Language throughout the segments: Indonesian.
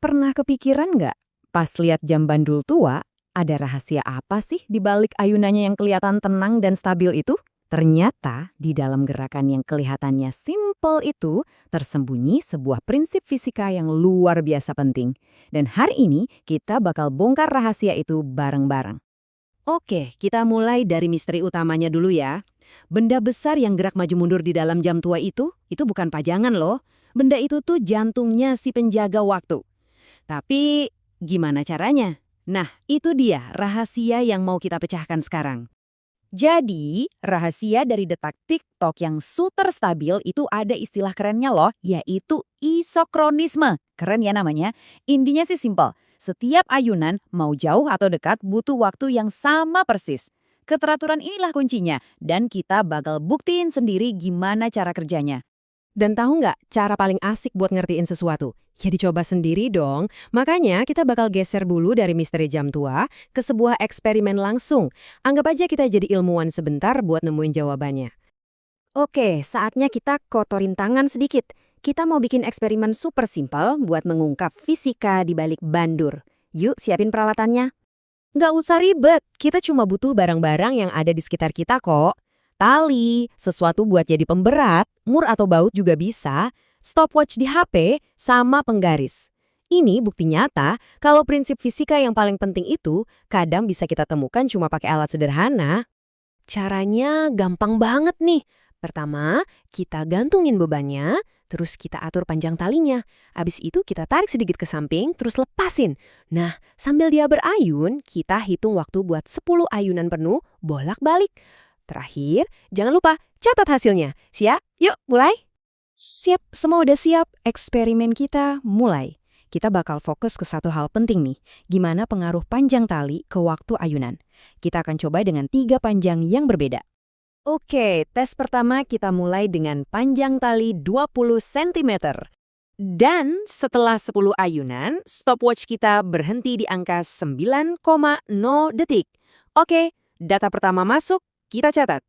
Pernah kepikiran nggak, pas lihat jam bandul tua, ada rahasia apa sih di balik ayunannya yang kelihatan tenang dan stabil itu? Ternyata di dalam gerakan yang kelihatannya simple itu tersembunyi sebuah prinsip fisika yang luar biasa penting. Dan hari ini kita bakal bongkar rahasia itu bareng-bareng. Oke, kita mulai dari misteri utamanya dulu ya. Benda besar yang gerak maju mundur di dalam jam tua itu bukan pajangan loh. Benda itu tuh jantungnya si penjaga waktu. Tapi gimana caranya? Nah, itu dia rahasia yang mau kita pecahkan sekarang. Jadi, rahasia dari detak TikTok yang super stabil itu ada istilah kerennya loh, yaitu isokronisme. Keren ya namanya. Intinya sih simpel. Setiap ayunan, mau jauh atau dekat, butuh waktu yang sama persis. Keteraturan inilah kuncinya, dan kita bakal buktiin sendiri gimana cara kerjanya. Dan tahu nggak cara paling asik buat ngertiin sesuatu? Ya dicoba sendiri dong. Makanya kita bakal geser dulu dari misteri jam tua ke sebuah eksperimen langsung. Anggap aja kita jadi ilmuwan sebentar buat nemuin jawabannya. Oke, saatnya kita kotorin tangan sedikit. Kita mau bikin eksperimen super simpel buat mengungkap fisika di balik bandur. Yuk, siapin peralatannya. Nggak usah ribet, kita cuma butuh barang-barang yang ada di sekitar kita kok. Tali, sesuatu buat jadi pemberat, mur atau baut juga bisa, stopwatch di HP, sama penggaris. Ini bukti nyata kalau prinsip fisika yang paling penting itu kadang bisa kita temukan cuma pakai alat sederhana. Caranya gampang banget nih. Pertama, kita gantungin bebannya, terus kita atur panjang talinya. Abis itu kita tarik sedikit ke samping, terus lepasin. Nah, sambil dia berayun, kita hitung waktu buat 10 ayunan penuh, bolak-balik. Terakhir, jangan lupa catat hasilnya. Siap? Yuk, mulai. Siap, semua udah siap. Eksperimen kita mulai. Kita bakal fokus ke satu hal penting nih. Gimana pengaruh panjang tali ke waktu ayunan. Kita akan coba dengan 3 panjang yang berbeda. Oke, tes pertama kita mulai dengan panjang tali 20 cm. Dan setelah 10 ayunan, stopwatch kita berhenti di angka 9,0 detik. Oke, data pertama masuk. Kita catat.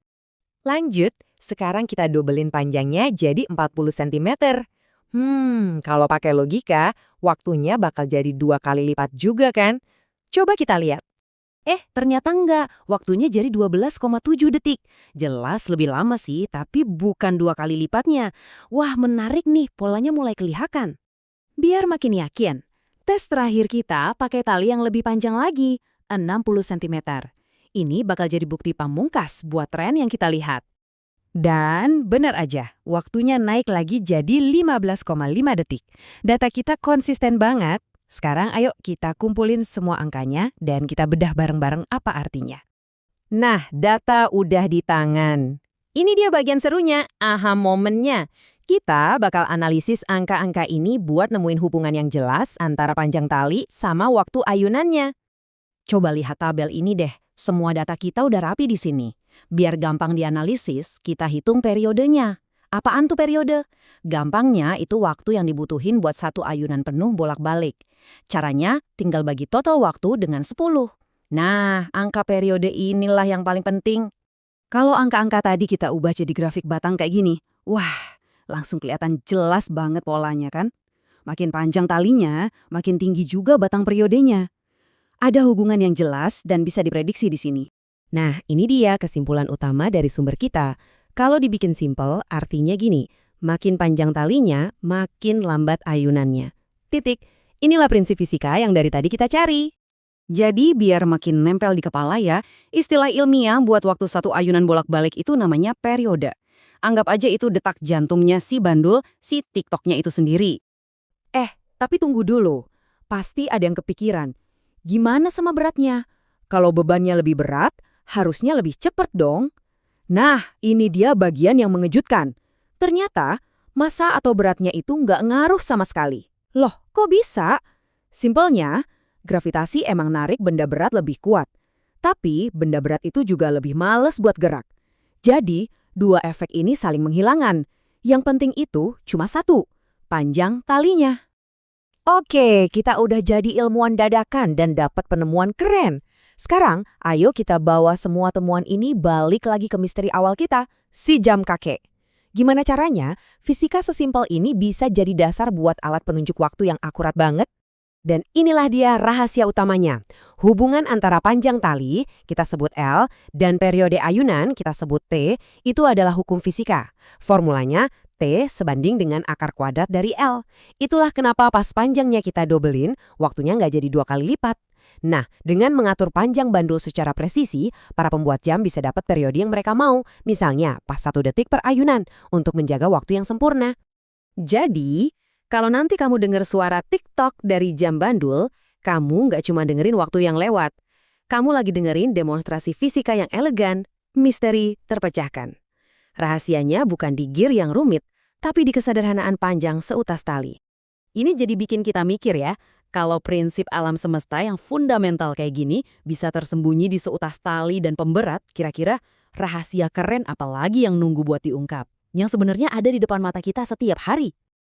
Lanjut, sekarang kita dobelin panjangnya jadi 40 cm. Kalau pakai logika, waktunya bakal jadi 2 kali lipat juga kan? Coba kita lihat. Ternyata enggak. Waktunya jadi 12,7 detik. Jelas lebih lama sih, tapi bukan 2 kali lipatnya. Wah, menarik nih, polanya mulai kelihatan. Biar makin yakin, tes terakhir kita pakai tali yang lebih panjang lagi, 60 cm. Ini bakal jadi bukti pamungkas buat tren yang kita lihat. Dan benar aja, waktunya naik lagi jadi 15,5 detik. Data kita konsisten banget. Sekarang ayo kita kumpulin semua angkanya dan kita bedah bareng-bareng apa artinya. Nah, data udah di tangan. Ini dia bagian serunya, aha momennya. Kita bakal analisis angka-angka ini buat nemuin hubungan yang jelas antara panjang tali sama waktu ayunannya. Coba lihat tabel ini deh. Semua data kita udah rapi di sini. Biar gampang dianalisis, kita hitung periodenya. Apaan tuh periode? Gampangnya itu waktu yang dibutuhin buat satu ayunan penuh bolak-balik. Caranya tinggal bagi total waktu dengan 10. Nah, angka periode inilah yang paling penting. Kalau angka-angka tadi kita ubah jadi grafik batang kayak gini, wah, langsung kelihatan jelas banget polanya kan? Makin panjang talinya, makin tinggi juga batang periodenya. Ada hubungan yang jelas dan bisa diprediksi di sini. Nah, ini dia kesimpulan utama dari sumber kita. Kalau dibikin simpel, artinya gini, makin panjang talinya, makin lambat ayunannya. Titik. Inilah prinsip fisika yang dari tadi kita cari. Jadi, biar makin nempel di kepala ya, istilah ilmiah buat waktu satu ayunan bolak-balik itu namanya periode. Anggap aja itu detak jantungnya si bandul, si TikToknya itu sendiri. Tapi tunggu dulu. Pasti ada yang kepikiran. Gimana sama beratnya? Kalau bebannya lebih berat, harusnya lebih cepat dong. Nah, ini dia bagian yang mengejutkan. Ternyata, massa atau beratnya itu nggak ngaruh sama sekali. Loh, kok bisa? Simpelnya, gravitasi emang narik benda berat lebih kuat. Tapi, benda berat itu juga lebih males buat gerak. Jadi, dua efek ini saling menghilangkan. Yang penting itu cuma satu, panjang talinya. Oke, kita udah jadi ilmuwan dadakan dan dapat penemuan keren. Sekarang, ayo kita bawa semua temuan ini balik lagi ke misteri awal kita, si jam kakek. Gimana caranya fisika sesimpel ini bisa jadi dasar buat alat penunjuk waktu yang akurat banget? Dan inilah dia rahasia utamanya. Hubungan antara panjang tali, kita sebut L, dan periode ayunan, kita sebut T, itu adalah hukum fisika. Formulanya T sebanding dengan akar kuadrat dari L. Itulah kenapa pas panjangnya kita dobelin, waktunya nggak jadi 2 kali lipat. Nah, dengan mengatur panjang bandul secara presisi, para pembuat jam bisa dapat periode yang mereka mau. Misalnya, pas 1 detik per ayunan, untuk menjaga waktu yang sempurna. Jadi, kalau nanti kamu dengar suara tik-tok dari jam bandul, kamu nggak cuma dengerin waktu yang lewat. Kamu lagi dengerin demonstrasi fisika yang elegan, misteri terpecahkan. Rahasianya bukan di gear yang rumit, tapi di kesederhanaan panjang seutas tali. Ini jadi bikin kita mikir ya, kalau prinsip alam semesta yang fundamental kayak gini bisa tersembunyi di seutas tali dan pemberat, kira-kira rahasia keren apalagi yang nunggu buat diungkap? Yang sebenarnya ada di depan mata kita setiap hari.